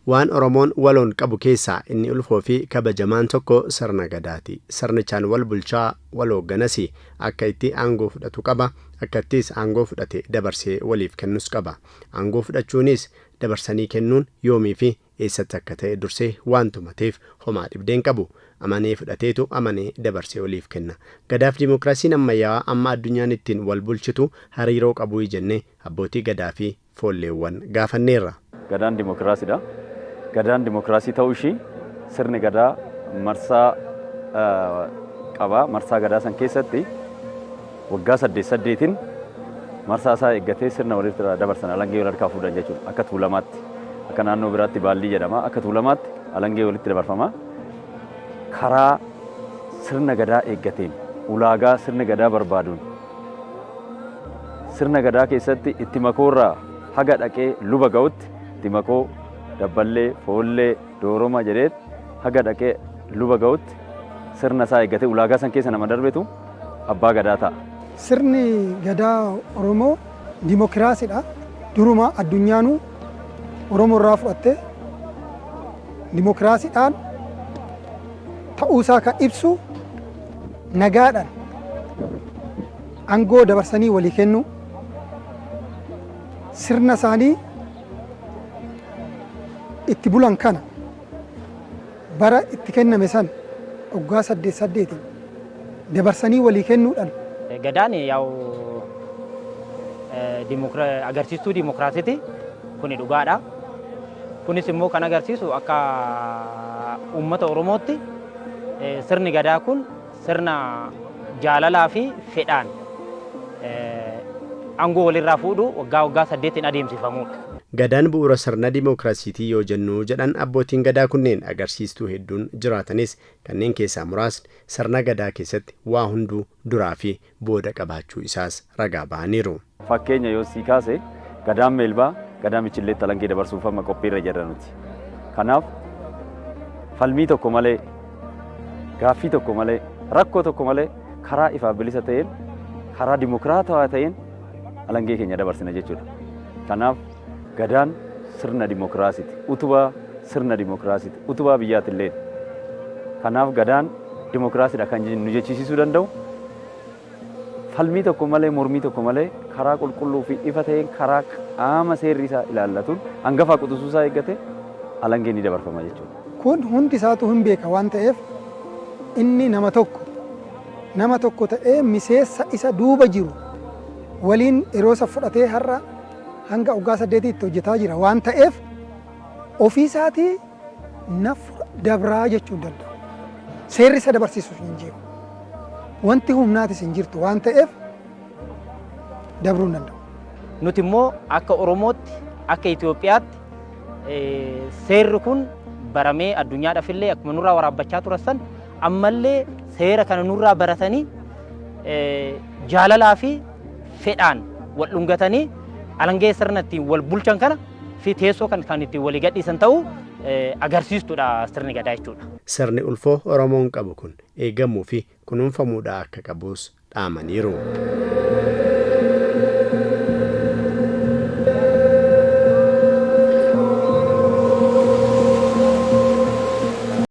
Waan Oromoon waloon qabu keessaa inni ulfoo fi kabajamaan tokko sirna Gadaati. Sirnichaan wal bulchaa wal hoogganasi akka itti aangoo fudhatu qaba. Akkattis aangoo fudhate dabarsee waliif kennus qaba. Aangoo fudhachuunis dabarsanii kennuun yoomii fi eessatti akka ta'e dursee waan tumateef homaa dhibdeen qabu. Amanee fudhateetu amanee dabarsee waliif kenna. Gadaaf Dimokiraasiin ammayyaa amma addunyaan ittiin wal bulchitu hariiroo qabuu jennee abbootii Gadaa fi Foolleewwan gaafanneerra. Gadaan Dimokiraasiidha. Gadaan Dimokiraasii ta'uu ishii sirni Gadaa marsaa qaba. Marsaa Gadaa san keessatti waggaa 8 marsaa isaa eeggatee sirna walitti dabarsan alangee Wal-Harkaa fuudhan jechuudha. Akka Tuulamaatti, akka naannoo biraatti baallii jedhama. Akka Tuulamaatti alangee walitti dabarfama. Karaa sirna Gadaa eeggateen ulaagaa sirni Gadaa barbaaduun sirna Gadaa keessatti itti makoorraa haga dhaqee luba ga'utti itti makoo dabballee foollee dooroma jedheet haga dhaqee luba ga'utti sirna isaa eeggatee ulaagaa san keessa nama darbetu abbaa Gadaa ta'a. Sirni Gadaa Oromoo Dimokiraasiidha. Duruma addunyaanuu Oromoo irraa fudhattee Dimokiraasiidhaan ta'uusaa kan ibsu nagaadhaan aangoo dabarsanii walii kennu sirna isaanii itti bulan kana bara itti kenname san waggaa 8 dabarsanii walii kennuudhaan. Gadaan yaa'u agarsiistuu dimokiraasiiti. Kuni dhugaadha. Kunis immoo kan agarsiisu akka uummata Oromootti sirni Gadaa kun sirna jaalalaa fi fedhaan aangoo walirraa fuudhu waggaa 8 adeemsifamudha. Gadaan bu'uura sirna Dimokiraasiitii yoo jennu jedhan abbootiin Gadaa kunneen agarsiistuu hedduun jiraatanis kanneen keessaa muraasni sirna Gadaa keessatti waa hunduu duraa fi booda qabaachuu isaas ragaa ba'aniiru. Fakkeenya yoo sii kaase Gadaan Meelbaa Gadaa Michilleetti alangee dabarsuuf amma qophiirra jedhanuti. Kanaaf falmii tokko malee, gaaffii tokko malee, rakkoo tokko malee karaa ifaaf bilisa ta'een, karaa dimokiraatawaa ta'een alangee keenya dabarsina jechuudha. Kanaaf Gadaan sirna dimokiraasiiti. Utubaa sirna dimokiraasiiti. Utubaa biyyaatillee. Kanaaf Gadaan dimokiraasiidha kan nu jechisiisuu danda'u. Falmii tokko malee, mormii tokko malee karaa qulqulluu fi ifa ta'een karaa qaama seerri isaa ilaallatuun hangafaa quxisuu isaa eeggate alangeen ni dabarfama jechuudha. Kun hundi isaatu hin beeka waan ta'eef inni nama tokko ta'ee miseessa isa duuba jiru waliin yeroo isa fudhatee har'a hanga waggaa 8 hojjetaa jira waan ta'eef ofii isaatii naf dabraa jechuu danda'u. Seerri isa dabarsiisu hin jiru. Wanti humnaatis hin jirtu waan ta'eef dabruu hin danda'u. Nuti immoo akka Oromootti, akka Itoophiyaatti seerri kun baramee addunyaadhaaf illee akkuma nurraa waraabbachaa turan ammallee seera kana nurraa baratanii jaalalaa fi fedhaan wal dhungatanii alangee sirna ittiin wal bulchan kana fi teessoo kan ittiin walii gadhiisan ta'uu agarsiistuudha sirni Gadaa jechuudha. Sirni ulfoo Oromoon qabu kun eegamuu fi kunuunfamuudha akka qabus dhaamaniiru.